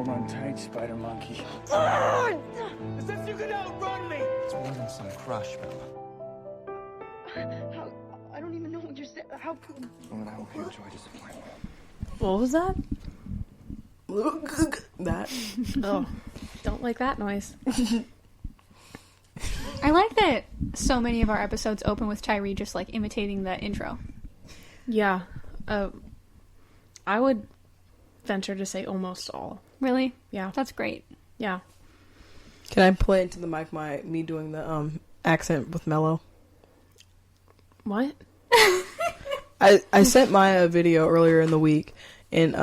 Hold on tight, spider monkey. As if you could outrun me! It's more than some crush, Bella. How? I don't even know what you're saying. How? Well, then I hope you enjoy disappointment. What was that? That. Oh, don't like that noise. I like that so many of our episodes open with Tyree just like imitating the intro. Yeah. I would venture to say almost all. Really? Yeah. That's great. Yeah. Can I play into the mic me doing the accent with Mello? What? I sent Maya a video earlier in the week, and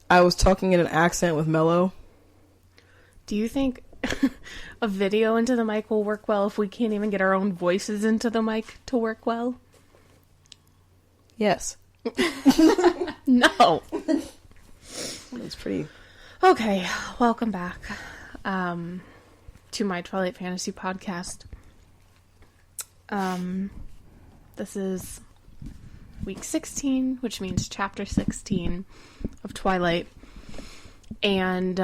I was talking in an accent with Mello. Do you think a video into the mic will work well if we can't even get our own voices into the mic to work well? Yes. No. It's pretty... Okay, welcome back to my Twilight Fantasy podcast. This is week 16, which means chapter 16 of Twilight. And,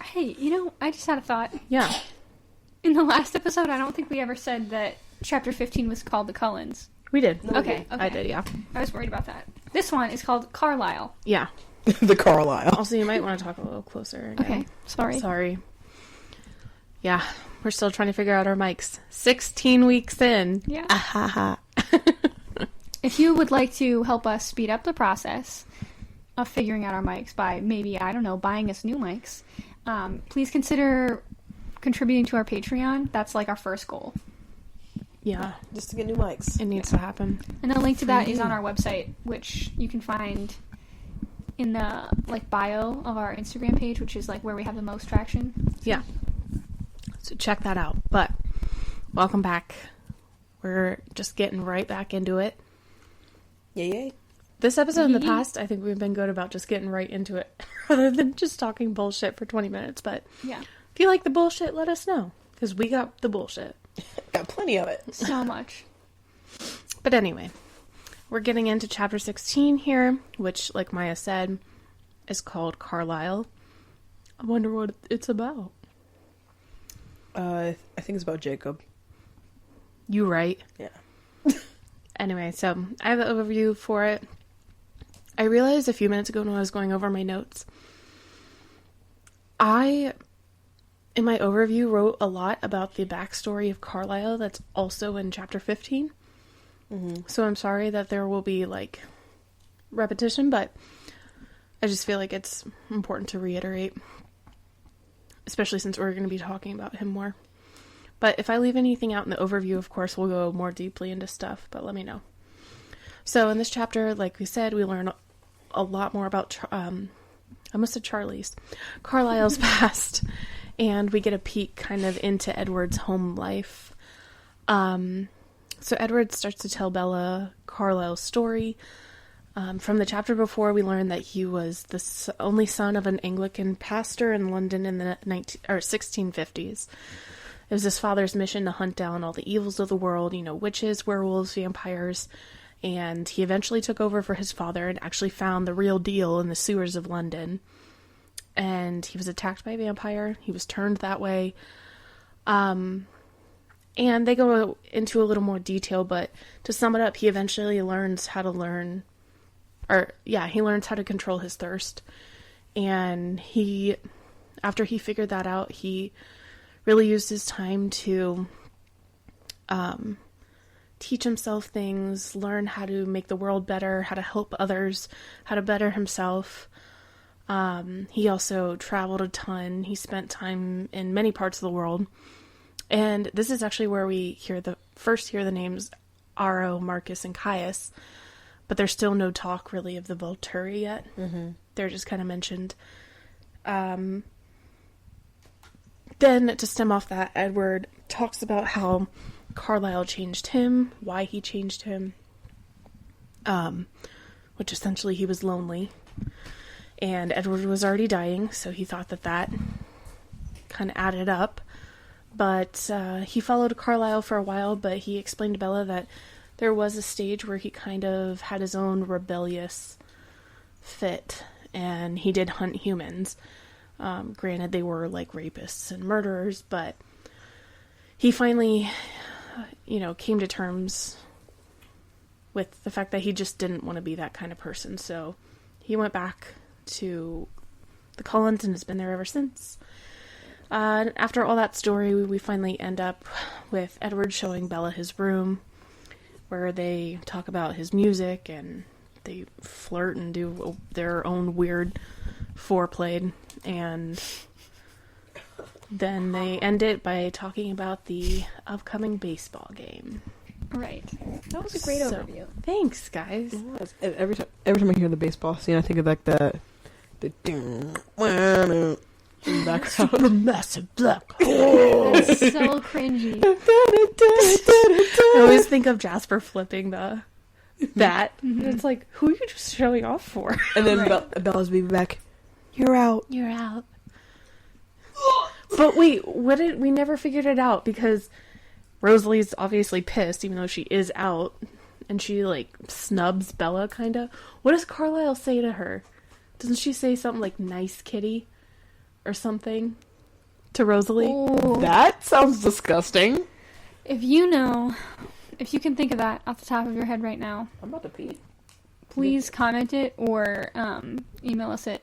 Hey, I just had a thought. yeah. In the last episode, I don't think we ever said that chapter 15 was called the Cullens. We did. Okay. I did, yeah. I was worried about that. This one is called Carlisle. Yeah. the Carlisle. Also, you might want to talk a little closer again. Okay, sorry. Sorry. Yeah, we're still trying to figure out our mics. 16 weeks in. Yeah. Ahaha. If you would like to help us speed up the process of figuring out our mics by maybe, I don't know, buying us new mics, please consider contributing to our Patreon. That's like our first goal. Yeah, Just to get new mics. it needs to happen. And the link to that is on our website, which you can find in the bio of our Instagram page, which is where we have the most traction. Yeah. So check that out. But welcome back. We're just getting right back into it. Yay. This episode in the past, I think we've been good about just getting right into it rather than just talking bullshit for 20 minutes. But Yeah. if you like the bullshit, let us know. Because we got the bullshit. Got plenty of it. So much. But anyway, we're getting into chapter 16 here, which, like Maya said, is called Carlisle. I wonder what it's about. I think it's about Jacob. You right. Yeah. Anyway, so I have the overview for it. I realized a few minutes ago when I was going over my notes, in my overview, wrote a lot about the backstory of Carlisle that's also in chapter 15. Mm-hmm. So I'm sorry that there will be, repetition, but I just feel like it's important to reiterate, especially since we're going to be talking about him more. But if I leave anything out in the overview, of course, we'll go more deeply into stuff, but let me know. So in this chapter, like we said, we learn a lot more about, I almost said Carlisle's past, and we get a peek kind of into Edward's home life. So Edward starts to tell Bella Carlisle's story. From the chapter before, we learned that he was the only son of an Anglican pastor in London in the 1650s. It was his father's mission to hunt down all the evils of the world, witches, werewolves, vampires, and he eventually took over for his father and actually found the real deal in the sewers of London. And he was attacked by a vampire. He was turned that way. And they go into a little more detail, but to sum it up, he eventually learns how to he learns how to control his thirst. And after he figured that out, he really used his time to teach himself things, learn how to make the world better, how to help others, how to better himself. He also traveled a ton. He spent time in many parts of the world. And this is actually where we first hear the names Aro, Marcus, and Caius. But there's still no talk, really, of the Volturi yet. Mm-hmm. They're just kind of mentioned. Then, to stem off that, Edward talks about how Carlisle changed him, why he changed him, which essentially he was lonely. And Edward was already dying, so he thought that kind of added up. But he followed Carlisle for a while, but he explained to Bella that there was a stage where he kind of had his own rebellious fit, and he did hunt humans. Granted, they were like rapists and murderers, but he finally, came to terms with the fact that he just didn't want to be that kind of person. So he went back to the Cullens and has been there ever since. After all that story, we finally end up with Edward showing Bella his room, where they talk about his music and they flirt and do their own weird foreplay, and then they end it by talking about the upcoming baseball game. Right. That was a great overview. Thanks, guys. Every time I hear the baseball scene, I think of like the background. Massive black hole. That's so cringy. I always think of Jasper flipping the bat. And it's like, who are you just showing off for? And then Bella's be back. You're out. You're out. But wait, we never figured it out, because Rosalie's obviously pissed, even though she is out, and she like snubs Bella, kinda. What does Carlisle say to her? Doesn't she say something like "nice kitty" or something to Rosalie? Ooh. That sounds disgusting. If you can think of that off the top of your head right now, I'm about to pee. please comment it or email us at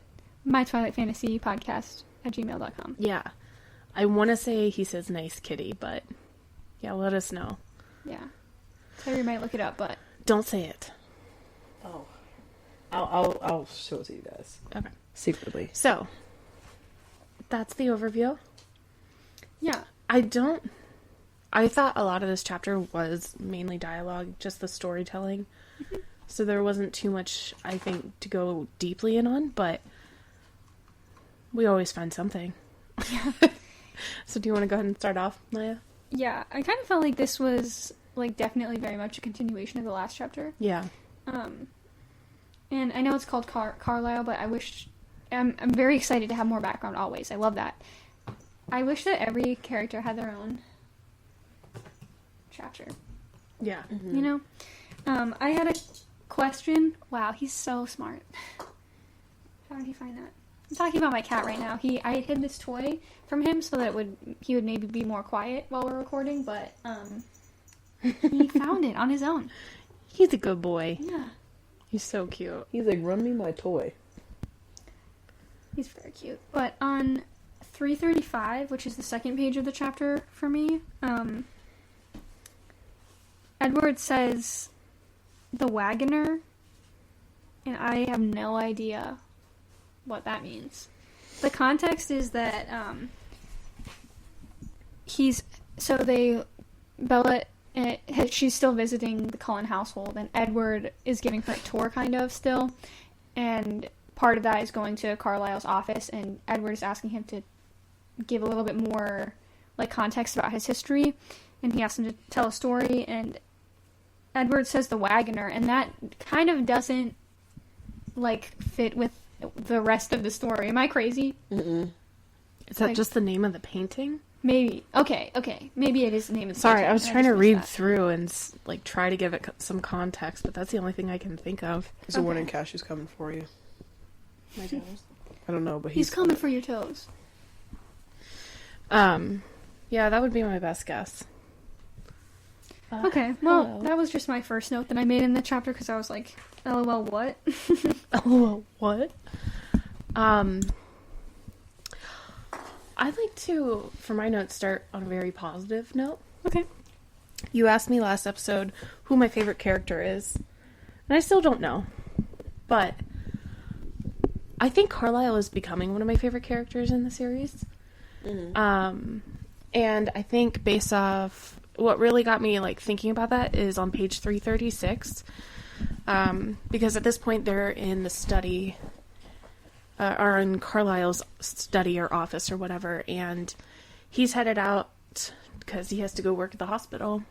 mytwilightfantasypodcast@gmail.com. Yeah, I want to say he says "nice kitty," but yeah, let us know. Yeah. Terry might look it up, but Don't say it. Oh, I'll show it to you guys Okay. secretly. So that's the overview. yeah. I thought a lot of this chapter was mainly dialogue, just the storytelling. So there wasn't too much, I think, to go deeply in on, but we always find something. So do you want to go ahead and start off, Maya? Yeah, I kind of felt like this was like definitely very much a continuation of the last chapter. Yeah. And I know it's called Carlisle, but I'm very excited to have more background always. I love that. I wish that every character had their own chapter. Yeah. You know? I had a question. Wow, he's so smart. How did he find that? I'm talking about my cat right now. I hid this toy from him so that he would maybe be more quiet while we're recording, but he found it on his own. He's a good boy. Yeah. He's so cute. He's like, run me my toy. He's very cute. But on 335, which is the second page of the chapter for me, Edward says the wagoner, and I have no idea what that means. The context is that Bella, she's still visiting the Cullen household, and Edward is giving her a tour kind of still, and part of that is going to Carlisle's office, and Edward is asking him to give a little bit more like context about his history, and he asks him to tell a story, and Edward says the wagoner, and that kind of doesn't like fit with the rest of the story. Am I crazy? Mm-mm. Is that just the name of the painting? Maybe. Okay. Maybe it is the name of the Sorry, painting, I was and trying to just missed read that. through and like try to give it some context, but that's the only thing I can think of. It's a warning, Cash is coming for you. My toes. I don't know, but He's coming for your toes. Yeah, that would be my best guess. Okay, well, hello. that was just my first note that I made in the chapter because I was like, LOL, what? Oh, what? I'd like to, for my notes, start on a very positive note. Okay. You asked me last episode who my favorite character is, and I still don't know. But I think Carlisle is becoming one of my favorite characters in the series. Mm-hmm. And I think based off what really got me like thinking about that is on page 336. Because at this point they're in the study, or in Carlisle's study or office or whatever, and he's headed out because he has to go work at the hospital.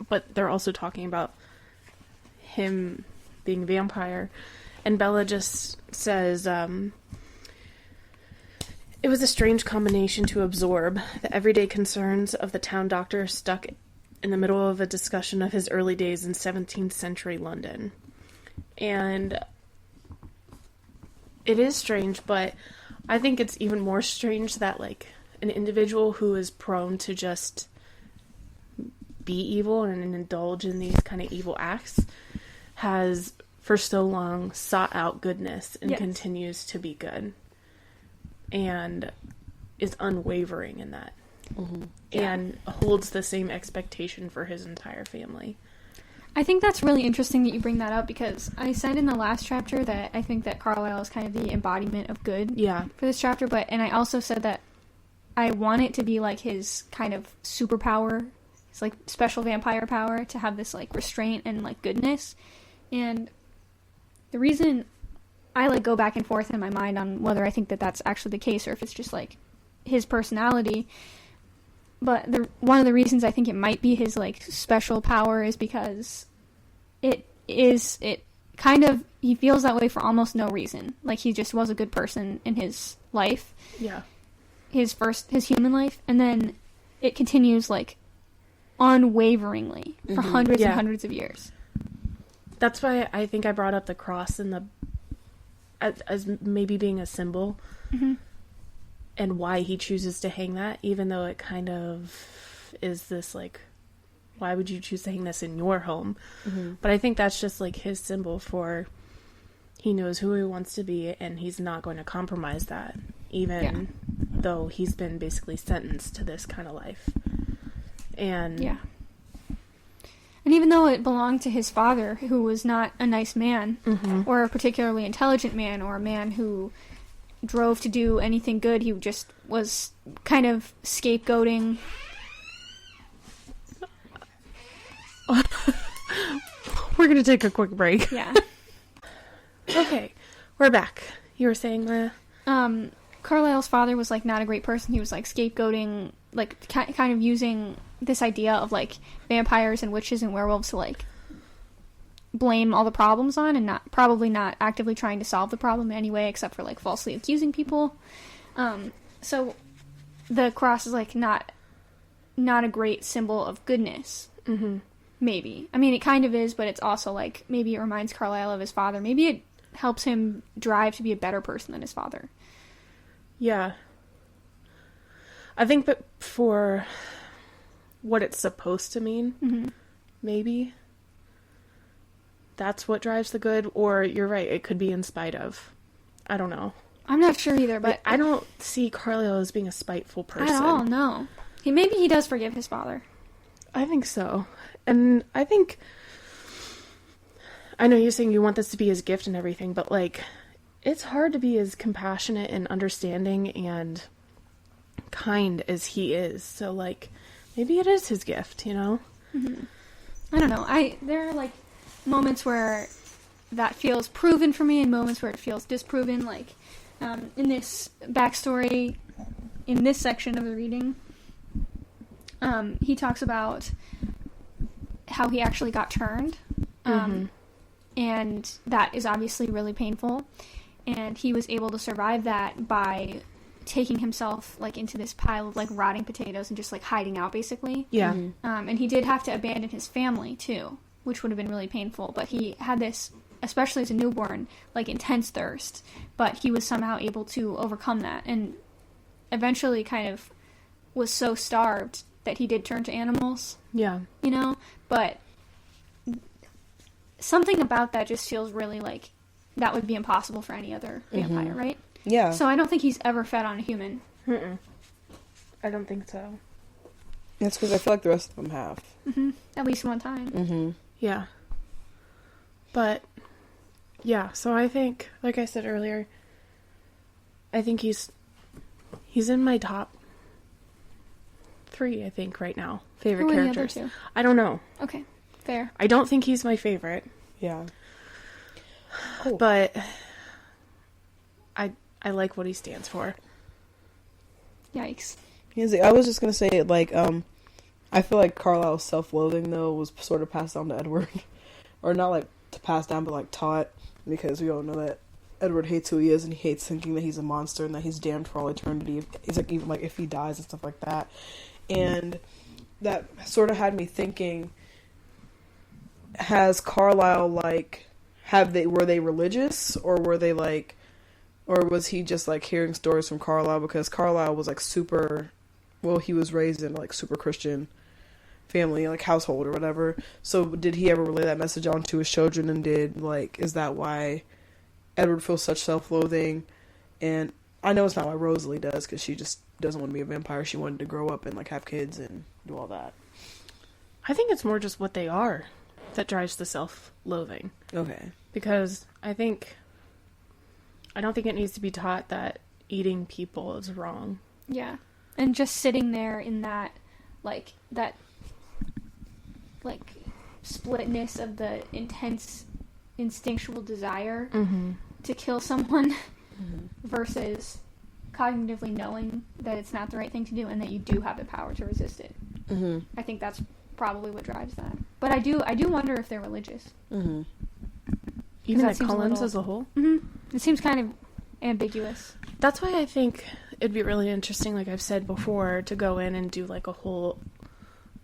But they're also talking about him being a vampire. And Bella just says, it was a strange combination to absorb, the everyday concerns of the town doctor stuck in the middle of a discussion of his early days in 17th century London. And it is strange, but I think it's even more strange that, like, an individual who is prone to just be evil and indulge in these kind of evil acts has, for so long, sought out goodness and Yes. continues to be good. And is unwavering in that. Mm-hmm. And holds the same expectation for his entire family. I think that's really interesting that you bring that up, because I said in the last chapter that I think that Carlisle is kind of the embodiment of good Yeah. for this chapter, and I also said that I want it to be like his kind of superpower, his like special vampire power, to have this like restraint and like goodness. And the reason I like go back and forth in my mind on whether I think that that's actually the case or if it's just like his personality, but one of the reasons I think it might be his like special power is because it kind of, he feels that way for almost no reason. Like, he just was a good person in his life. Yeah. His human life, and then it continues like unwaveringly for hundreds and hundreds of years. That's why I think I brought up the cross and as maybe being a symbol, and why he chooses to hang that, even though it kind of is this like, why would you choose to hang this in your home? But I think that's just like his symbol for, he knows who he wants to be and he's not going to compromise that, even though he's been basically sentenced to this kind of life. And and even though it belonged to his father, who was not a nice man, or a particularly intelligent man, or a man who drove to do anything good, he just was kind of scapegoating. we're going to take a quick break. Yeah. Okay, we're back. You were saying, Maya? Carlisle's father was like not a great person. He was like scapegoating, like kind of using this idea of like vampires and witches and werewolves to like blame all the problems on, and probably not actively trying to solve the problem anyway, except for like falsely accusing people. So the cross is like not a great symbol of goodness. Maybe. I mean, it kind of is, but it's also like, maybe it reminds Carlisle of his father. Maybe it helps him drive to be a better person than his father. Yeah. I think that for what it's supposed to mean, maybe that's what drives the good, or you're right, it could be in spite of. I don't know. I'm not sure either, but I don't see Carlisle as being a spiteful person. at all, no. Maybe he does forgive his father. I think so. And I think, I know you're saying you want this to be his gift and everything, but like, it's hard to be as compassionate and understanding and kind as he is. So like, maybe it is his gift, you know? I don't know. There are like moments where that feels proven for me and moments where it feels disproven. Like, in this backstory, in this section of the reading, he talks about how he actually got turned. And that is obviously really painful. And he was able to survive that by taking himself like into this pile of like rotting potatoes and just like hiding out, basically. Yeah. And he did have to abandon his family too, which would have been really painful. But he had this, especially as a newborn, like intense thirst. But he was somehow able to overcome that, and eventually kind of was so starved that he did turn to animals. Yeah. You know? But something about that just feels really like that would be impossible for any other vampire, right? Yeah. So I don't think he's ever fed on a human. I don't think so. That's because I feel like the rest of them have. At least one time. Yeah. But, yeah, so I think, like I said earlier, I think he's in my top 3, I think, right now. Favorite Who are the other characters. 2? I don't know. Okay, fair. I don't think he's my favorite. Yeah. Cool. But I like what he stands for. Yikes. I was just gonna say, like, I feel like Carlisle's self-loathing, though, was sort of passed down to Edward. Or not, like, passed down, but, like, taught. Because we all know that Edward hates who he is, and he hates thinking that he's a monster and that he's damned for all eternity. He's like, even, like, if he dies and stuff like that. And that sort of had me thinking, has Carlisle, like, were they religious? Or were they, like, Or was he just, like, hearing stories from Carlisle? Because Carlisle was, like, super... Well, he was raised in, like, super Christian family, like, household or whatever. So did he ever relay that message on to his children? And is that why Edward feels such self-loathing? And I know it's not why Rosalie does, because she just doesn't want to be a vampire. She wanted to grow up and, like, have kids and do all that. I think it's more just what they are that drives the self-loathing. Okay. Because I don't think it needs to be taught that eating people is wrong. Yeah. And just sitting there in that splitness of the intense instinctual desire to kill someone versus cognitively knowing that it's not the right thing to do and that you do have the power to resist it. I think that's probably what drives that. But I do wonder if they're religious. Even the Cullens as a whole? It seems kind of ambiguous. That's why I think it'd be really interesting, like I've said before, to go in and do like a whole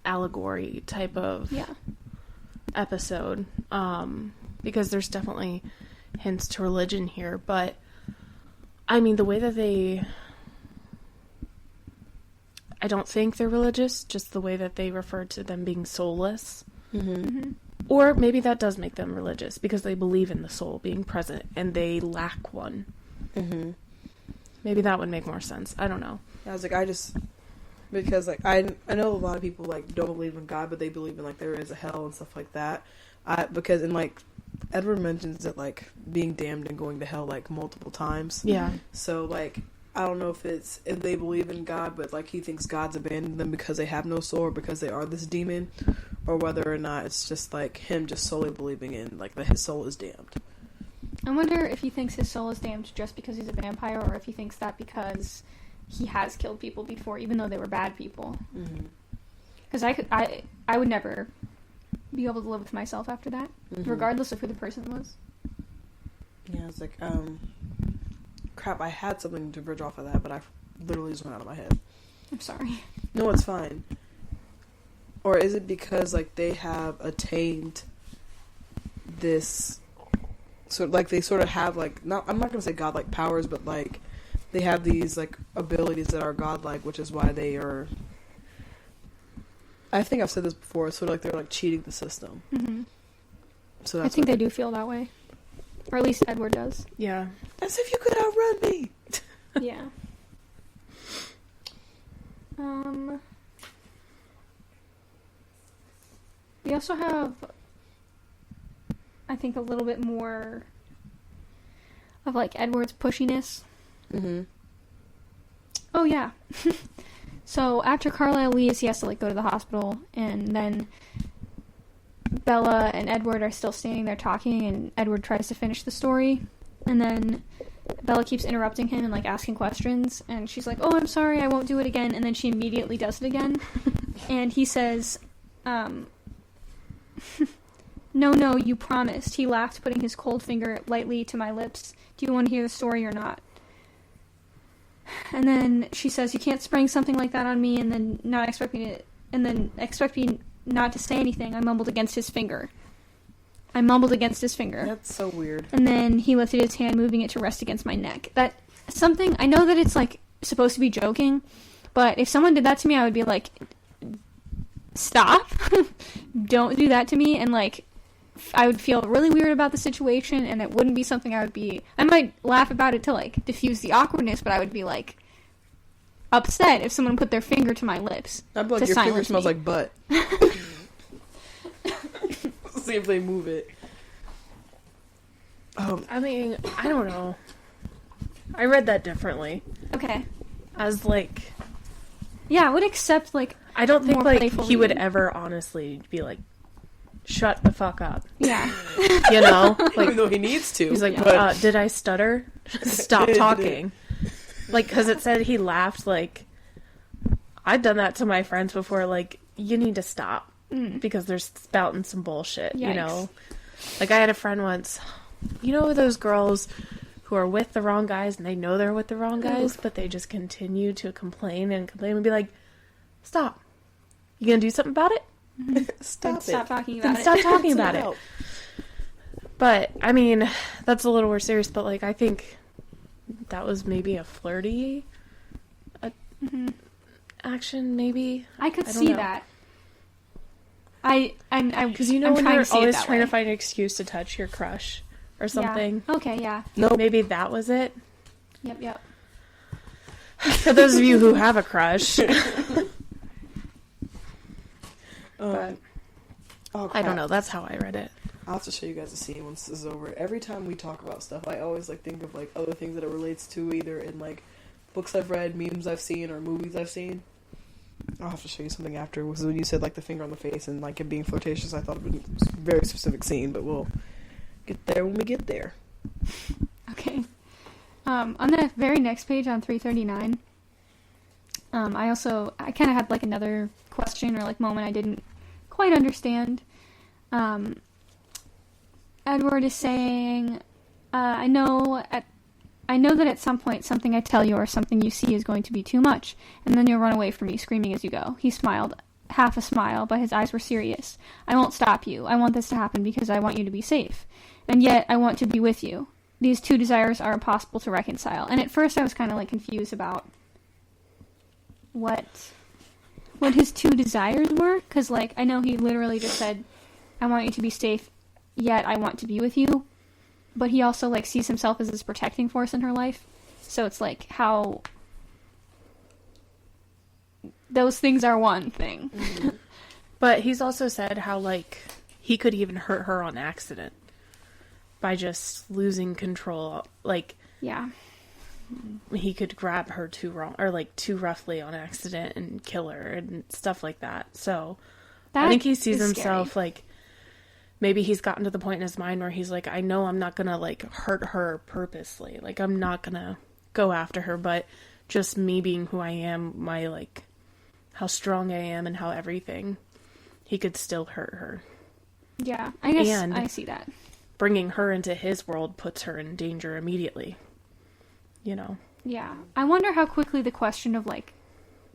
allegory type of episode. Because there's definitely hints to religion here. But, I mean, the way that I don't think they're religious, just the way that they refer to them being soulless. Or maybe that does make them religious, because they believe in the soul being present, and they lack one. Maybe that would make more sense. I don't know. I was like, because, like, I know a lot of people, like, don't believe in God, but they believe in, like, there is a hell and stuff like that. Because, and, like, Edward mentions that, like, being damned and going to hell, like, multiple times. Yeah. So, like, I don't know if they believe in God, but, like, he thinks God's abandoned them because they have no soul, or because they are this demon, or whether or not it's just, like, him just solely believing in, like, that his soul is damned. I wonder if he thinks his soul is damned just because he's a vampire, or if he thinks that because he has killed people before, even though they were bad people. Because I would never be able to live with myself after that, regardless of who the person was. Yeah, it's like, crap, I had something to bridge off of that, but I literally just went out of my head. I'm sorry. No, it's fine. Or is it because, like, they have attained this... So, like, they sort of have, like, I'm not going to say godlike powers, but, like, they have these, like, abilities that are godlike, which is why they are... I think I've said this before, it's sort of like they're, like, cheating the system. So I think they do feel that way. Or at least Edward does. Yeah. As if you could outrun me! Yeah. We also have, I think, a little bit more of, like, Edward's pushiness. Oh, yeah. So, after Carlisle leaves, he has to, like, go to the hospital, and then Bella and Edward are still standing there talking, and Edward tries to finish the story, and then Bella keeps interrupting him and, like, asking questions, and she's like, oh, I'm sorry, I won't do it again, and then she immediately does it again, and he says, no, you promised. He laughed, putting his cold finger lightly to my lips. Do you want to hear the story or not? And then she says, you can't spring something like that on me and then expect me not to say anything. I mumbled against his finger. That's so weird. And then he lifted his hand, moving it to rest against my neck. I know that it's, like, supposed to be joking, but if someone did that to me, I would be like, stop. Don't do that to me. And, like, I would feel really weird about the situation, and it wouldn't be something I might laugh about it to, like, diffuse the awkwardness, but I would be, like, upset if someone put their finger to my lips. I'd be like, your finger smells like butt. See if they move it. I mean, I don't know. I read that differently. Okay. As, like... Yeah, I would accept, like, I don't think, like, he would reading. ever honestly be like, shut the fuck up. Yeah. You know? Like, even though he needs to. He's like, but... did I stutter? Stop talking. Like, because it said he laughed, like, I've done that to my friends before, like, you need to stop. Because they're spouting some bullshit, Yikes. You know? Like, I had a friend once, you know those girls who are with the wrong guys and they know they're with the wrong guys, but they just continue to complain and be like, stop. You gonna do something about it? Stop talking Then about it. stop talking about it. But, I mean, that's a little more serious, but, like, I think that was maybe a flirty action, maybe. I could don't see know. that. Because Because when you're always trying to find an excuse to touch your crush or something. Yeah. Okay, yeah. Maybe that was it. Yep. For those of you who have a crush. But I don't know. That's how I read it. I'll have to show you guys a scene once this is over. Every time we talk about stuff, I always like think of like other things that it relates to, either in like books I've read, memes I've seen, or movies I've seen. I'll have to show you something after. Because when you said like the finger on the face and like it being flirtatious, I thought of a very specific scene, but we'll get there when we get there. Okay. On the very next page on 339, I kind of had like another question or like moment I didn't quite understand. Edward is saying, I know that at some point something I tell you or something you see is going to be too much, and then you'll run away from me screaming as you go. He smiled, half a smile, but his eyes were serious. I won't stop you. I want this to happen because I want you to be safe. And yet I want to be with you. These two desires are impossible to reconcile. And at first I was kind of like confused about what his two desires were, because like I know he literally just said, I want you to be safe, yet I want to be with you, but he also like sees himself as this protecting force in her life. So it's like how those things are one thing. Mm-hmm. But he's also said how like he could even hurt her on accident by just losing control. Like, Yeah. he could grab her too wrong or like too roughly on accident and kill her and stuff like that. So I think he sees himself like maybe he's gotten to the point in his mind where he's like, I know I'm not gonna like hurt her purposely. Like I'm not gonna go after her, but just me being who I am, my like how strong I am and how everything, he could still hurt her. Yeah, I guess And I see that. Bringing her into his world puts her in danger immediately. You know? Yeah. I wonder how quickly the question of, like,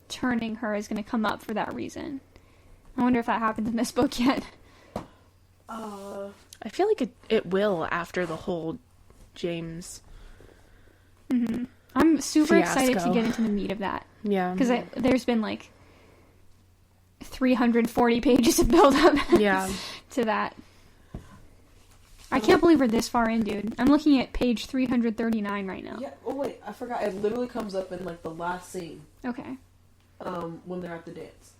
turning her is going to come up for that reason. I wonder if that happens in this book yet. I feel like it will after the whole James Mm-hmm. I'm super excited to fiasco. get into the meat of that. Yeah. Because there's been, like, 340 pages of build-up Yeah. to that. I can't believe we're this far in, dude. I'm looking at page 339 right now. Yeah. Oh wait, I forgot. It literally comes up in like the last scene. Okay. When they're at the dance.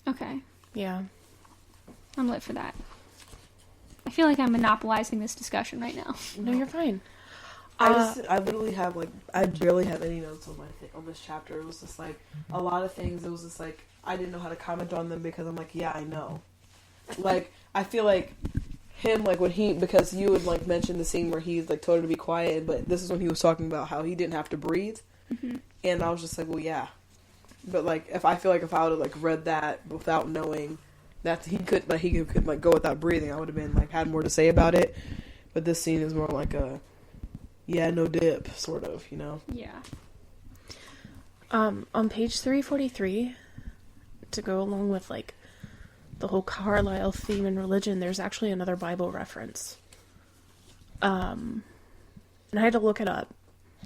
Okay. Yeah. I'm lit for that. I feel like I'm monopolizing this discussion right now. No, you're fine. I literally have like I barely have any notes on on this chapter. It was just like a lot of things. It was just like I didn't know how to comment on them because I'm like, yeah, I know. Like I feel like him like when because you would like mention the scene where he's like told her to be quiet, but this is when he was talking about how he didn't have to breathe, and I was just like, well, yeah. But like if I feel like if I would have like read that without knowing that he could like go without breathing, I would have been like had more to say about it. But this scene is more like a yeah, no dip, sort of, you know? Yeah. On page 343, to go along with, like, the whole Carlisle theme and religion, there's actually another Bible reference. And I had to look it up,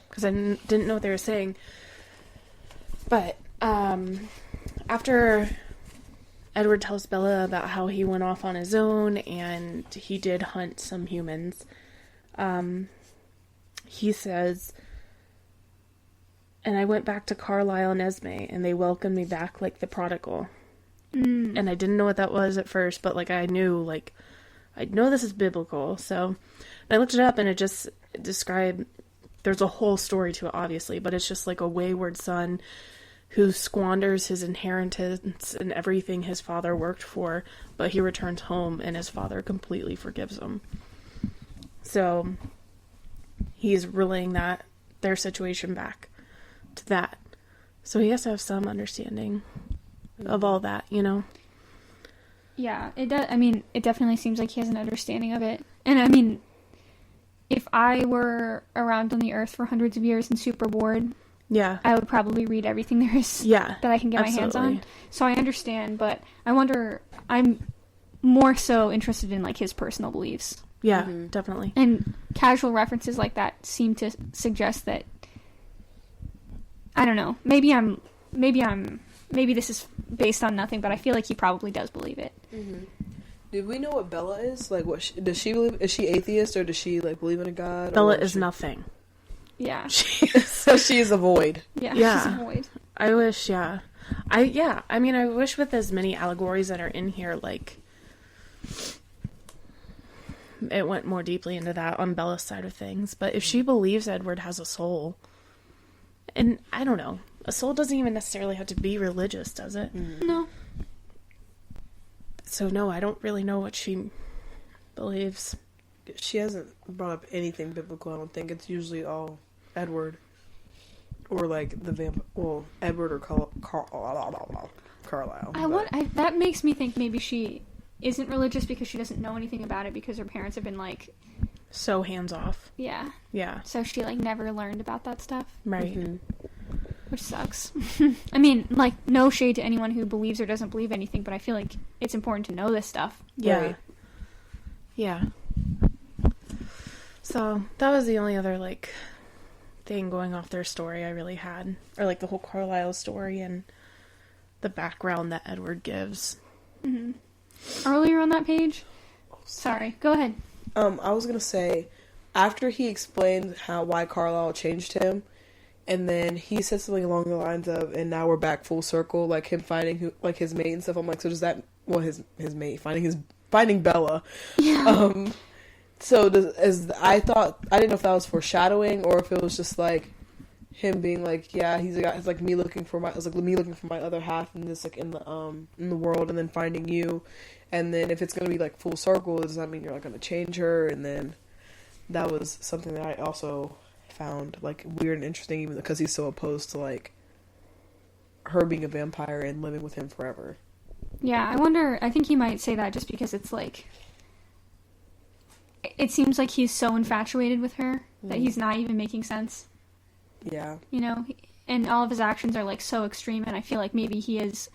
because I didn't know what they were saying. But, after Edward tells Bella about how he went off on his own, and he did hunt some humans, he says, and I went back to Carlisle and Esme, and they welcomed me back like the prodigal. And I didn't know what that was at first, but, like, I know this is biblical, so I looked it up, and it just described, there's a whole story to it, obviously, but it's just, like, a wayward son who squanders his inheritance and everything his father worked for, but he returns home, and his father completely forgives him. So he's relaying their situation back to that. So he has to have some understanding of all that, you know? Yeah, it does. I mean, it definitely seems like he has an understanding of it. And I mean, if I were around on the earth for hundreds of years and super bored, Yeah. I would probably read everything there is Yeah, that I can get my hands on. absolutely. So I understand, but I wonder, I'm more so interested in, like, his personal beliefs. Yeah, Mm-hmm. definitely. And casual references like that seem to suggest that, I don't know, maybe this is based on nothing, but I feel like he probably does believe it. Did we know what Bella is? Like, does she believe? Is she atheist or does she like believe in a god? Bella or is nothing. Yeah. So she is a void. Yeah. Yeah. She's a void. I wish, yeah. I mean, I wish with as many allegories that are in here, like, it went more deeply into that on Bella's side of things. But if she believes Edward has a soul, and I don't know, a soul doesn't even necessarily have to be religious, does it? No. So no, I don't really know what she believes. She hasn't brought up anything biblical. I don't think it's usually all Edward or like the Edward or Carlisle. That makes me think maybe she isn't religious because she doesn't know anything about it because her parents have been like, So hands off. yeah. Yeah. So she like never learned about that stuff, Right. which sucks. I mean, like, no shade to anyone who believes or doesn't believe anything, but I feel like it's important to know this stuff. Yeah. Right. Yeah. So that was the only other like thing going off their story I really had. Or like the whole Carlisle story and the background that Edward gives. Earlier on that page? Sorry, go ahead. I was gonna say, after he explained why Carlisle changed him, and then he said something along the lines of, "And now we're back full circle," like him finding his mate and stuff. I'm like, so does that? Well, his mate finding Bella. Yeah. So I didn't know if that was foreshadowing or if it was just like him being like, yeah, it's like me looking for my other half in this like in the world, and then finding you, and then if it's gonna be like full circle, does that mean you're not gonna change her? And then that was something that I also found like weird and interesting, even because he's so opposed to like her being a vampire and living with him forever. Yeah, I think he might say that just because it's like, it seems like he's so infatuated with her that he's not even making sense. Yeah. You know, and all of his actions are like so extreme, and I feel like maybe he is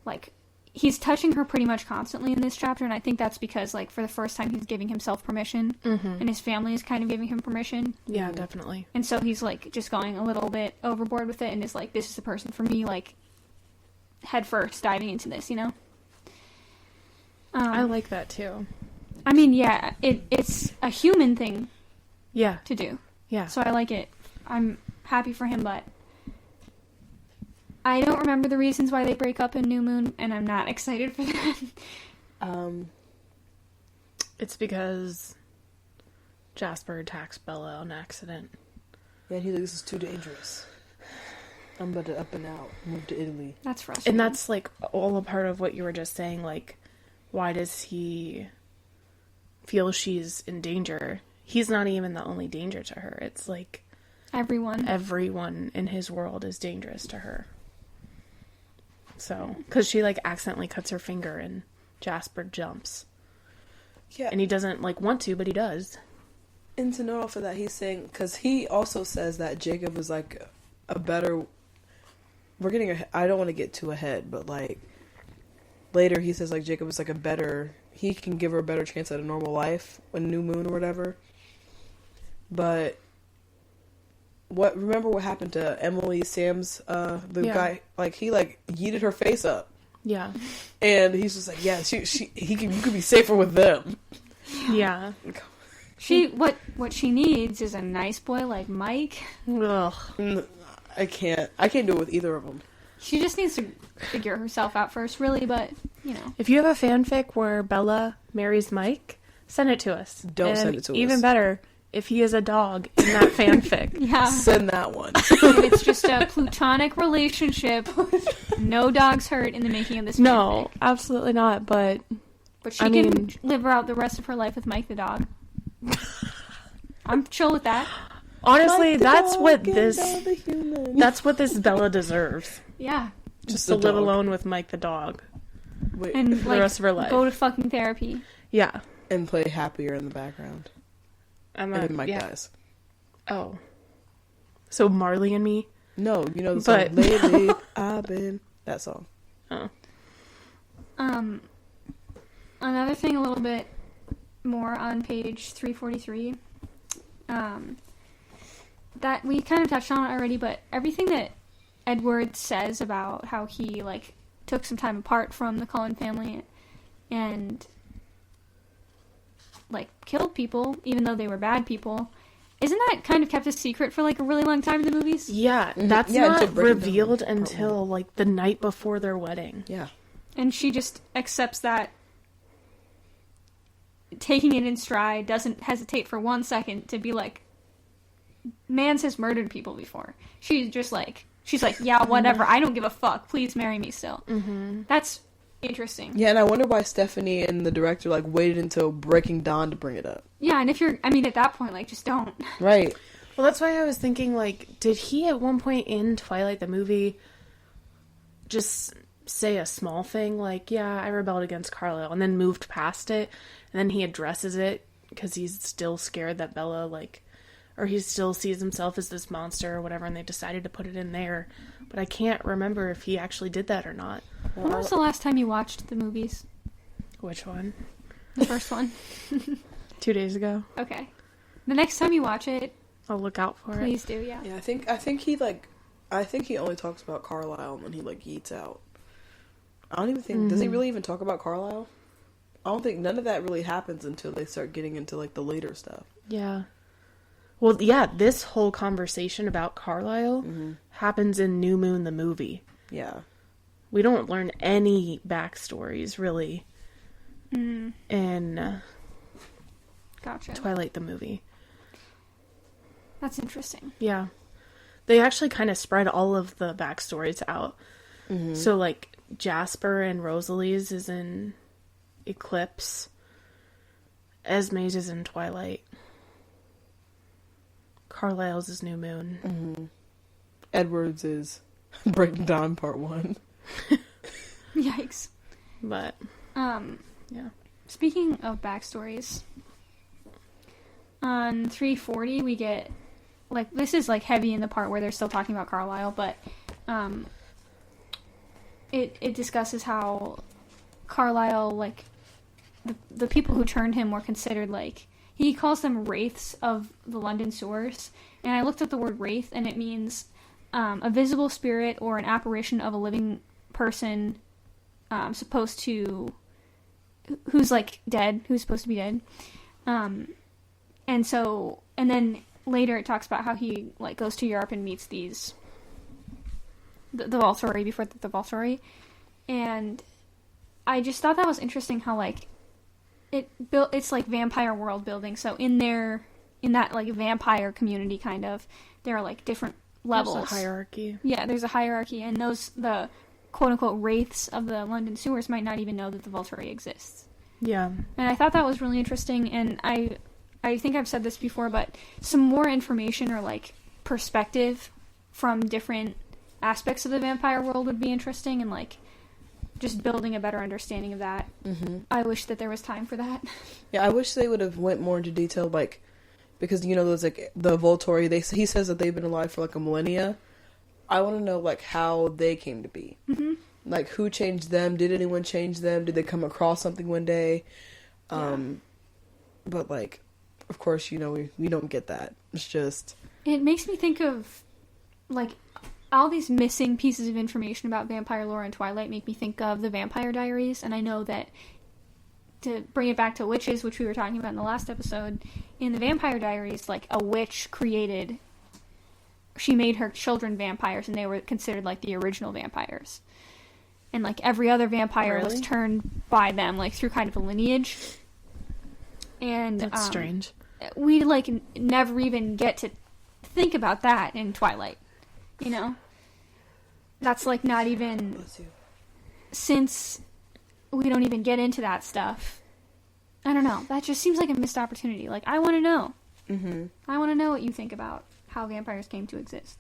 like, he's touching her pretty much constantly in this chapter, and I think that's because like for the first time he's giving himself permission, and his family is kind of giving him permission. Yeah, definitely. And so he's like just going a little bit overboard with it, and is like, this is the person for me, like head first diving into this, you know. I like that too. I mean, yeah, it's a human thing Yeah. to do, Yeah. so I like it. I'm happy for him, but I don't remember the reasons why they break up in New Moon, and I'm not excited for that. It's because Jasper attacks Bella on accident. Yeah, he's like, this is too dangerous. I'm about to up and out, move to Italy. That's frustrating. And that's like all a part of what you were just saying, like, why does he feel she's in danger? He's not even the only danger to her. It's like everyone in his world is dangerous to her. So, because she like accidentally cuts her finger and Jasper jumps. Yeah. And he doesn't like want to, but he does. And to note off of that, he's saying, because he also says that Jacob is like a better, I don't want to get too ahead, but like later he says like Jacob is like he can give her a better chance at a normal life when New Moon or whatever. But remember what happened to Emily, Sam's, guy, like he like yeeted her face up. Yeah. And he's just like, yeah, you could be safer with them. Yeah. What she needs is a nice boy like Mike. Ugh. I can't do it with either of them. She just needs to figure herself out first, really, but, you know. If you have a fanfic where Bella marries Mike, send it to us. Don't send it to us. Even better, if he is a dog in that fanfic. Yeah. Send that one. If it's just a platonic relationship, no dogs hurt in the making of this No, fanfic. absolutely not, but But she can live out the rest of her life with Mike the dog. I'm chill with that. honestly, that's what this this Bella deserves. Yeah. Just the to live dog. alone with Mike the dog. Wait, And For the rest of her life. go to fucking therapy. Yeah. and play happier in the background. And then Mike dies. Oh. So Marley and Me? No, you know the song, But- Lately I've Been, that song. Oh. Another thing a little bit more on page 343. That we kind of touched on it already, but everything that Edward says about how he, like, took some time apart from the Cullen family and, like, killed people, even though they were bad people. Isn't that kind of kept a secret for, like, a really long time in the movies? Yeah, that's not revealed until, like, the night before their wedding. Yeah. And she just accepts that, taking it in stride, doesn't hesitate for 1 second to be like, Mans has murdered people before. She's like, yeah, whatever, I don't give a fuck, please marry me still. Mm-hmm. That's interesting. Yeah, and I wonder why Stephanie and the director, like, waited until Breaking Dawn to bring it up. Yeah, and at that point, like, just don't. Right. Well, that's why I was thinking, like, did he at one point in Twilight the movie just say a small thing, like, yeah, I rebelled against Carlisle, and then moved past it, and then he addresses it because he's still scared that Bella, like, or he still sees himself as this monster or whatever, and they decided to put it in there. But I can't remember if he actually did that or not. When was the last time you watched the movies? Which one? The first one. 2 days ago. Okay. The next time you watch it, I'll look out for it. please do, yeah. Yeah, I think he only talks about Carlisle and then he, like, eats out. I don't even think, does he really even talk about Carlisle? I don't think none of that really happens until they start getting into, like, the later stuff. Yeah. Well, yeah, this whole conversation about Carlisle happens in New Moon the movie. Yeah. We don't learn any backstories, really, in Gotcha. Twilight the movie. That's interesting. Yeah. They actually kind of spread all of the backstories out. So, like, Jasper and Rosalie's is in Eclipse. Esme's is in Twilight. Carlisle's is New Moon. Edward's is Breaking Dawn Part 1. Yikes. But, yeah. Speaking of backstories, on 340 we get, like, this is, like, heavy in the part where they're still talking about Carlisle, but it discusses how Carlisle, like, the people who turned him were considered, like, he calls them wraiths of the London sewers, and I looked up the word wraith, and it means a visible spirit or an apparition of a living person supposed to, who's, like, dead, who's supposed to be dead. And then later it talks about how he, like, goes to Europe and meets these, the Volturi, before the Volturi, and I just thought that was interesting how, like, it's like vampire world building, so in that, like, vampire community, kind of, there are, like, different levels. There's a hierarchy. Yeah, there's a hierarchy, and the quote-unquote wraiths of the London sewers might not even know that the Volturi exists. Yeah. And I thought that was really interesting, and I think I've said this before, but some more information or, like, perspective from different aspects of the vampire world would be interesting, and, like, just building a better understanding of that. I wish that there was time for that. Yeah, I wish they would have went more into detail, like, because, you know, there's, like, the Volturi, he says that they've been alive for, like, a millennia. I want to know, like, how they came to be. Like, who changed them? Did anyone change them? Did they come across something one day? But, like, of course, you know, we don't get that. It's just... It makes me think of, like, all these missing pieces of information about vampire lore in Twilight make me think of the Vampire Diaries, and I know that, to bring it back to witches, which we were talking about in the last episode, in the Vampire Diaries, like, a witch she made her children vampires, and they were considered, like, the original vampires. And, like, every other vampire was turned by them, like, through kind of a lineage. And That's strange. We, like, never even get to think about that in Twilight. You know? That's, like, not even... Since we don't even get into that stuff, I don't know. That just seems like a missed opportunity. Like, I want to know. I want to know what you think about how vampires came to exist.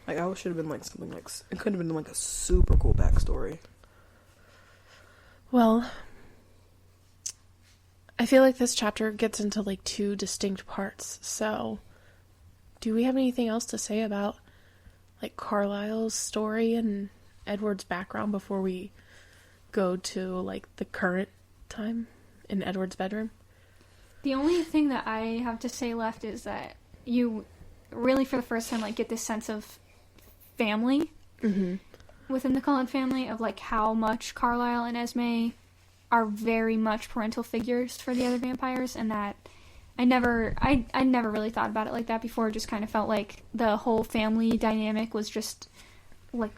Like, I should have been, like, something like... It could have been, like, a super cool backstory. Well, I feel like this chapter gets into, like, two distinct parts, so... Do we have anything else to say about, like, Carlisle's story and Edward's background before we go to, like, the current time? in Edward's bedroom. The only thing that I have to say left is that you really, for the first time, like, get this sense of family within the Cullen family, of, like, how much Carlisle and Esme are very much parental figures for the other vampires, and that I never really thought about it like that before. It just kind of felt like the whole family dynamic was just, like,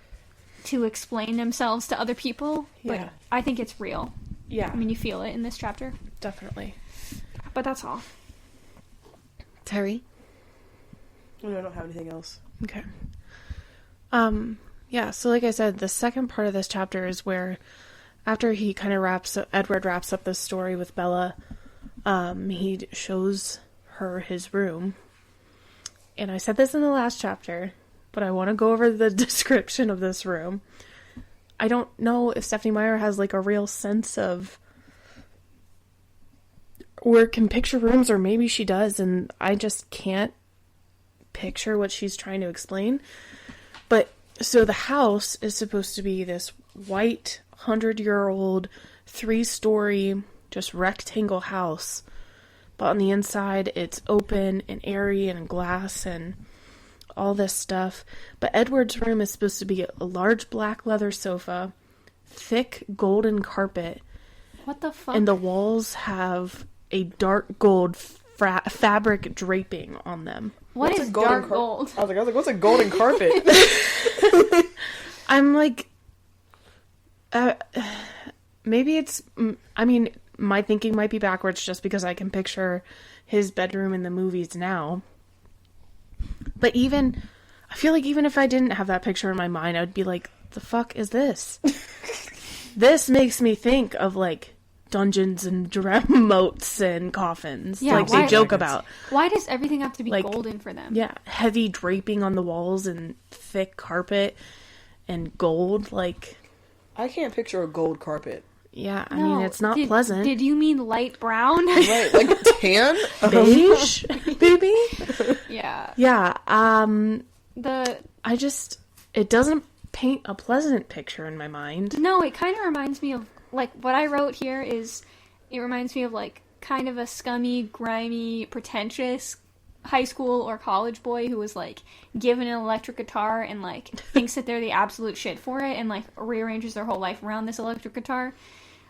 to explain themselves to other people. Yeah. But I think it's real. Yeah. I mean, you feel it in this chapter. Definitely. But that's all. Terry? No, I don't have anything else. Okay. Yeah, so like I said, the second part of this chapter is where, after he kind of Edward wraps up the story with Bella, he shows her his room. And I said this in the last chapter, but I want to go over the description of this room. I don't know if Stephenie Meyer has, like, a real sense of, or can picture rooms, or maybe she does, and I just can't picture what she's trying to explain. But, so the house is supposed to be this white, 100-year-old, 3-story, just rectangle house. But on the inside, it's open and airy and glass and all this stuff. But Edward's room is supposed to be a large black leather sofa, thick golden carpet. What the fuck? And the walls have a dark gold fabric draping on them. What is dark gold? I was like, what's a golden carpet? I'm like, maybe it's, I mean, my thinking might be backwards just because I can picture his bedroom in the movies now. But even, I feel like even if I didn't have that picture in my mind, I'd be like, the fuck is this? This makes me think of, like, dungeons and moats and coffins, Yeah, like they joke about. Why does everything have to be Like, golden for them? Yeah, heavy draping on the walls and thick carpet and gold, like... I can't picture a gold carpet. Yeah, I mean, it's not pleasant. Did you mean light brown? Right, like tan? Beige, baby? Yeah. Yeah, it doesn't paint a pleasant picture in my mind. No, it kind of reminds me of, like, what I wrote here is, it reminds me of, like, kind of a scummy, grimy, pretentious high school or college boy who was, like, given an electric guitar and, like, thinks that they're the absolute shit for it and, like, rearranges their whole life around this electric guitar.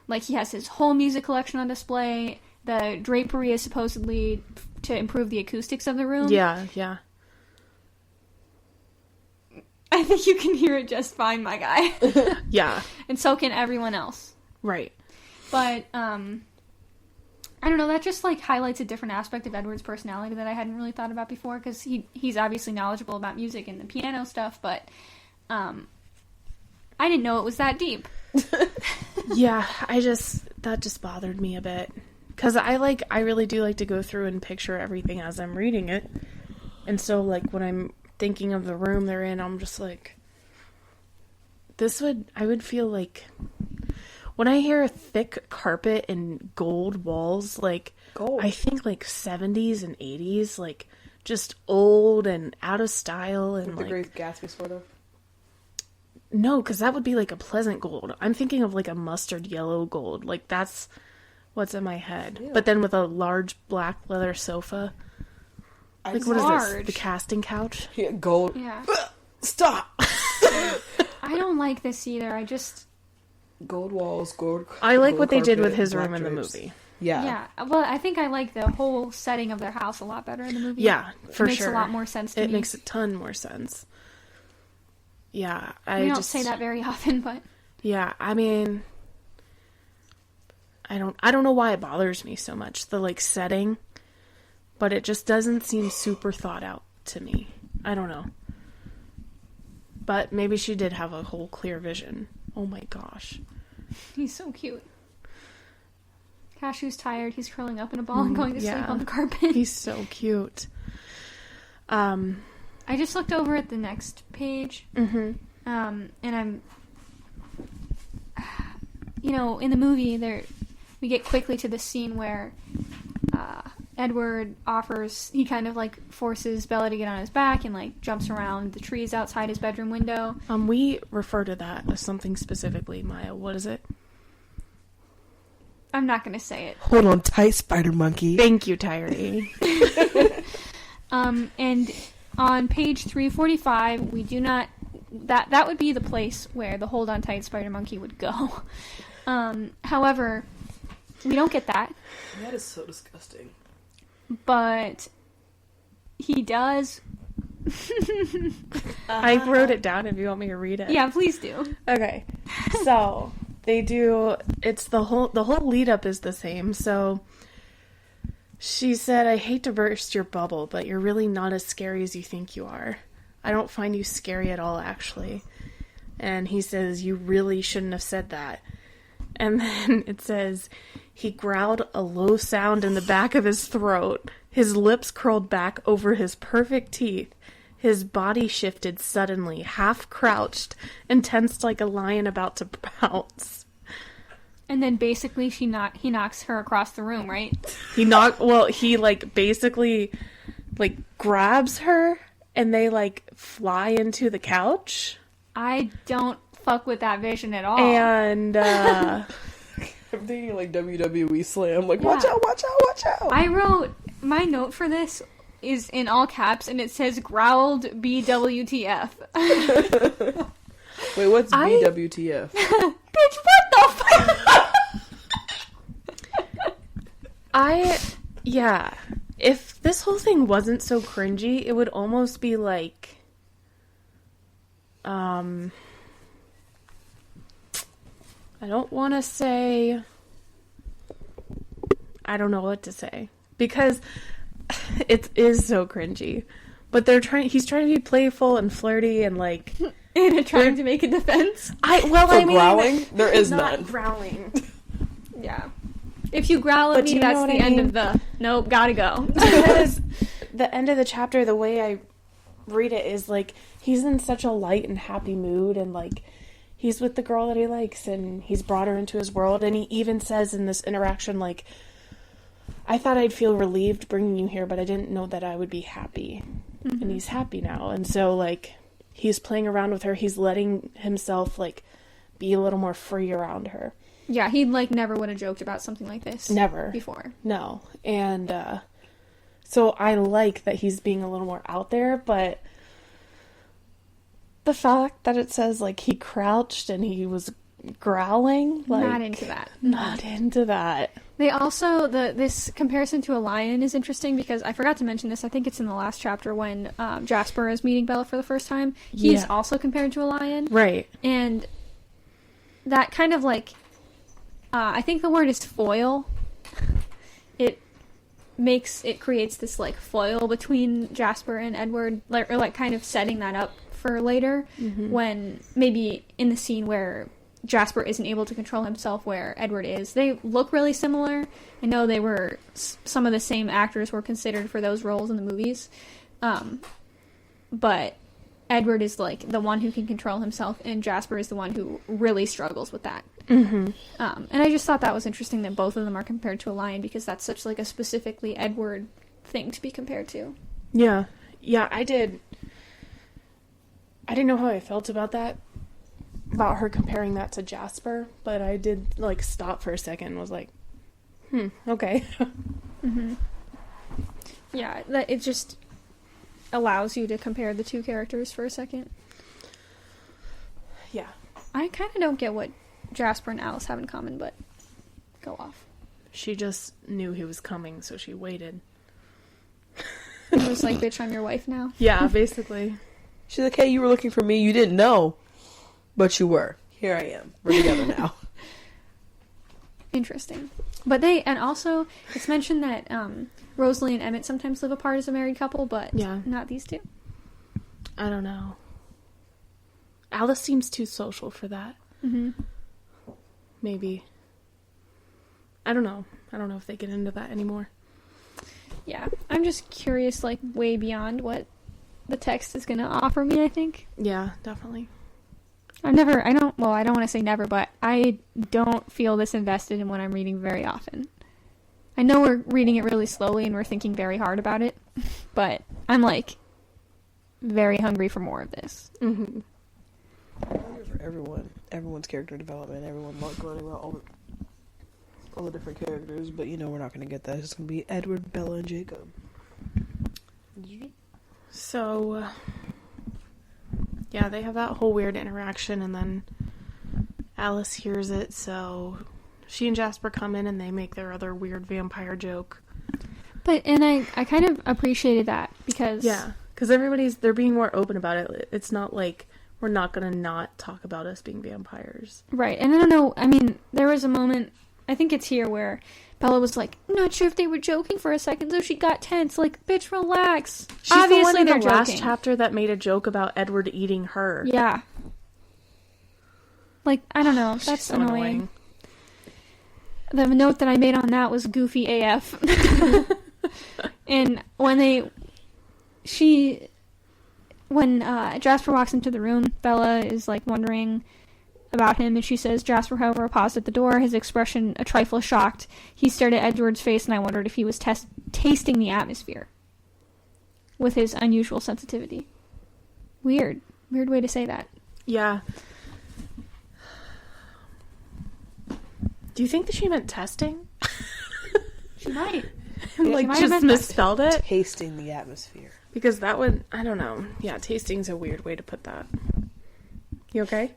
Like, he has his whole music collection on display. The drapery is supposedly to improve the acoustics of the room. Yeah, yeah. I think you can hear it just fine, my guy. Yeah. And so can everyone else. Right. But, I don't know, that just, like, highlights a different aspect of Edward's personality that I hadn't really thought about before, because he's obviously knowledgeable about music and the piano stuff, but, I didn't know it was that deep. Yeah, that just bothered me a bit. Because I really do like to go through and picture everything as I'm reading it. And so, like, when I'm thinking of the room they're in, I'm just like, I would feel like, when I hear a thick carpet and gold walls, like, Gold. I think, like, 70s and 80s, like, just old and out of style and, Like the Great Gatsby, sort of. No, because that would be, like, a pleasant gold. I'm thinking of, like, a mustard yellow gold. Like, that's what's in my head. Yeah. But then with a large black leather sofa. Like, what is this? Large. The casting couch? Yeah, gold. Yeah. Stop! I don't like this either. I just... Gold walls, gold. I like gold what they did carpet, with his black room in the drapes. movie. Yeah. Yeah. Well, I think I like the whole setting of their house a lot better in the movie. Yeah, for It makes sure. a lot more sense to me. It makes a ton more sense. Yeah, We don't say that very often, but... Yeah, I mean, I don't know why it bothers me so much, the, like, setting, but it just doesn't seem super thought out to me. I don't know. But maybe she did have a whole clear vision. Oh my gosh. He's so cute. Cashew's tired. He's curling up in a ball and going to sleep on the carpet. He's so cute. I just looked over at the next page. Mm-hmm. And I'm... You know, in the movie, we get quickly to the scene where Edward he kind of, like, forces Bella to get on his back and, like, jumps around the trees outside his bedroom window. We refer to that as something specifically, Maya. What is it? I'm not going to say it. Hold on tight, Spider Monkey. Thank you, Tyree. And on page 345, we do not... That would be the place where the Hold On Tight Spider Monkey would go. However, we don't get that. That is so disgusting. But he does... I wrote it down if you want me to read it. Yeah, please do. Okay. So, they do... It's the whole lead up is the same. So, she said, I hate to burst your bubble, but you're really not as scary as you think you are. I don't find you scary at all, actually. And he says, you really shouldn't have said that. And then it says, he growled a low sound in the back of his throat. His lips curled back over his perfect teeth. His body shifted suddenly, half crouched, and tensed like a lion about to pounce. And then basically he knocks her across the room, right? He basically grabs her, and they fly into the couch. I don't fuck with that vision at all. And I'm thinking WWE Slam. Watch out, watch out, watch out. I wrote, my note for this is in all caps, and it says growled BWTF. Wait, what's BWTF? Bitch, what the fuck? If this whole thing wasn't so cringy, it would almost be like, I don't want to say, I don't know what to say, because it is so cringy, but he's trying to be playful and flirty and And trying to make a defense. Growling? There is not none. Growling. Yeah. If you growl at me, that's the end of the... Nope, gotta go. Because the end of the chapter, the way I read it is he's in such a light and happy mood, and he's with the girl that he likes, and he's brought her into his world, and he even says in this interaction, I thought I'd feel relieved bringing you here, but I didn't know that I would be happy. Mm-hmm. And he's happy now. And so, he's playing around with her. He's letting himself, be a little more free around her. Yeah, he never would have joked about something like this. Never. Before. No. And, so I like that he's being a little more out there, but the fact that it says, he crouched and he was growling, not into that. Not into that. They also, this comparison to a lion is interesting because I forgot to mention this. I think it's in the last chapter when Jasper is meeting Bella for the first time. He's also compared to a lion. Right. And that kind of I think the word is foil. It creates this foil between Jasper and Edward, or kind of setting that up for later, when maybe in the scene where Jasper isn't able to control himself where Edward is. They look really similar. I know they were, some of the same actors were considered for those roles in the movies. But Edward is the one who can control himself, and Jasper is the one who really struggles with that. Mm-hmm. And I just thought that was interesting that both of them are compared to a lion, because that's such a specifically Edward thing to be compared to. Yeah. Yeah, I didn't know how I felt about that. About her comparing that to Jasper, but I did stop for a second and was okay. Mm-hmm. Yeah, it just allows you to compare the two characters for a second. Yeah. I kind of don't get what Jasper and Alice have in common, but go off. She just knew he was coming, so she waited. It was bitch, I'm your wife now. Yeah, basically. She's hey, you were looking for me, you didn't know. But you were. Here I am. We're together now. Interesting. But also, it's mentioned that Rosalie and Emmett sometimes live apart as a married couple, but not these two. I don't know. Alice seems too social for that. Mm-hmm. Maybe. I don't know. I don't know if they get into that anymore. Yeah. I'm just curious, way beyond what the text is going to offer me, I think. Yeah, definitely. I don't want to say never, but I don't feel this invested in what I'm reading very often. I know we're reading it really slowly and we're thinking very hard about it, but I'm very hungry for more of this. Mm-hmm. For everyone's character development, everyone learning about all all the different characters, but we're not going to get that. It's going to be Edward, Bella, and Jacob. So, yeah, they have that whole weird interaction, and then Alice hears it, so she and Jasper come in and they make their other weird vampire joke. And I kind of appreciated that because... Yeah, because they're being more open about it. It's not like we're not going to not talk about us being vampires. Right, and I don't know, I mean, there was a moment, I think it's here, where Bella was like, not sure if they were joking for a second, so she got tense. Like, bitch, relax. She's Obviously the one in they're the last joking. chapter that made a joke about Edward eating her. Yeah. Like, I don't know, She's that's so annoying. The note that I made on that was goofy AF. And when Jasper walks into the room, Bella is like wondering about him, and she says, Jasper, however, paused at the door, his expression a trifle shocked. He stared at Edward's face, and I wondered if he was tasting the atmosphere with his unusual sensitivity. Weird way to say that. Yeah. Do you think that she meant testing? She might. Like, might have just meant misspelled it? Tasting the atmosphere. Because that would, I don't know. Yeah, tasting's a weird way to put that. You okay?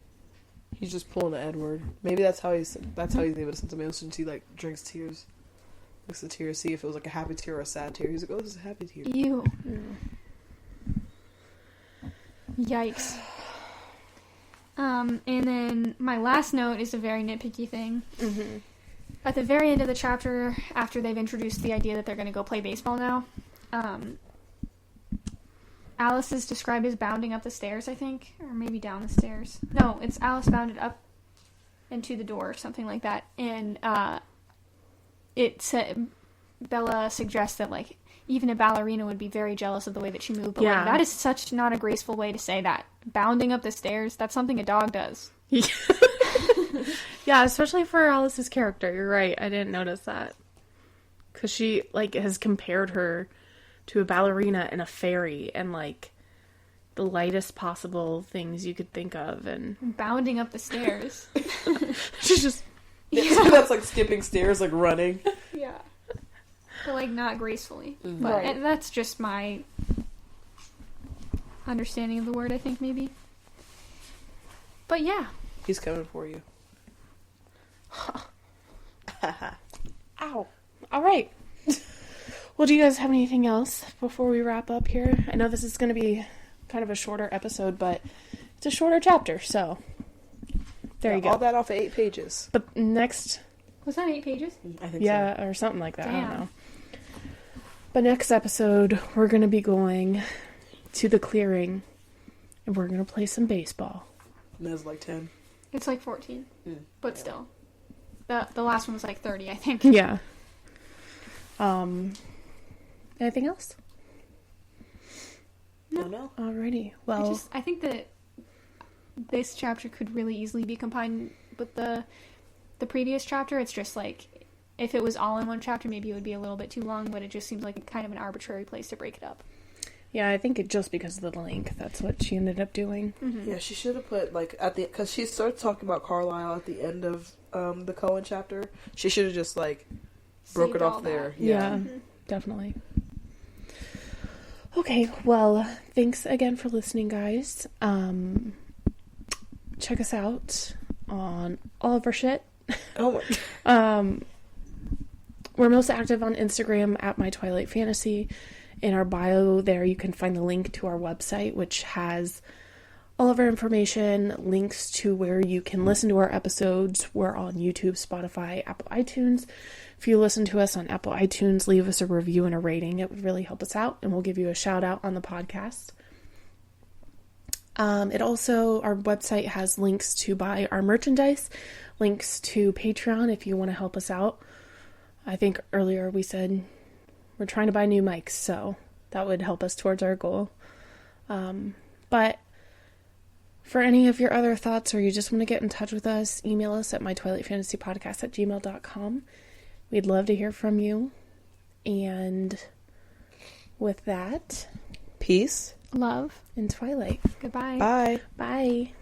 He's just pulling at Edward. Maybe that's how he's able to sense emotions. He like drinks tears, looks at tears, see if it was like a happy tear or a sad tear. He's like, oh, this is a happy tear. Ew. Yikes. And then my last note is a very nitpicky thing. Mm-hmm. At the very end of the chapter, after they've introduced the idea that they're going to go play baseball now, Alice is described as bounding up the stairs, I think, or maybe down the stairs. No, it's Alice bounded up and to the door, something like that. And Bella suggests that like even a ballerina would be very jealous of the way that she moved. But like, that is such not a graceful way to say that. Bounding up the stairs, that's something a dog does. Yeah, especially for Alice's character. You're right. I didn't notice that. Because she, like, has compared her to a ballerina and a fairy and, like, the lightest possible things you could think of. And bounding up the stairs. She's just... Yeah. That's like skipping stairs, like running. Yeah. But, like, not gracefully. Mm-hmm. But Right. and that's just my understanding of the word, I think, maybe. But, yeah. He's coming for you. Ow. All right. Well, do you guys have anything else before we wrap up here? I know this is going to be kind of a shorter episode, but it's a shorter chapter, so there you go. All that off of 8 pages. But next... Was that 8 pages? I think so. Yeah, or something like that. I Damn. don't know. But next episode, we're going to be going to the clearing, and we're going to play some baseball. And that's like 10. It's like 14. Mm. But still. The last one was like 30, I think. Yeah. Anything else? No. Alrighty. Well, I think that this chapter could really easily be combined with the previous chapter. It's just like, if it was all in one chapter, maybe it would be a little bit too long, but it just seems like kind of an arbitrary place to break it up. yeah, I think just because of the length, that's what she ended up doing. Mm-hmm. Yeah, she should have put like at the because she starts talking about Carlisle at the end of the Cohen chapter. She should have just like broke Saved it all off that. there. Yeah, definitely. Okay, well, thanks again for listening, guys. Check us out on all of our shit. Oh my. We're most active on Instagram at My Twilight Fantasy. In our bio there, you can find the link to our website, which has all of our information, links to where you can listen to our episodes. We're on YouTube, Spotify, Apple iTunes. If you listen to us on Apple iTunes, leave us a review and a rating. It would really help us out, and we'll give you a shout out on the podcast. It also, our website has links to buy our merchandise, links to Patreon if you want to help us out. I think earlier we said we're trying to buy new mics, so that would help us towards our goal. But for any of your other thoughts, or you just want to get in touch with us, email us at mytwilightfantasypodcast@gmail.com. We'd love to hear from you. And with that, Peace. Love. in Twilight. Goodbye. Bye. Bye.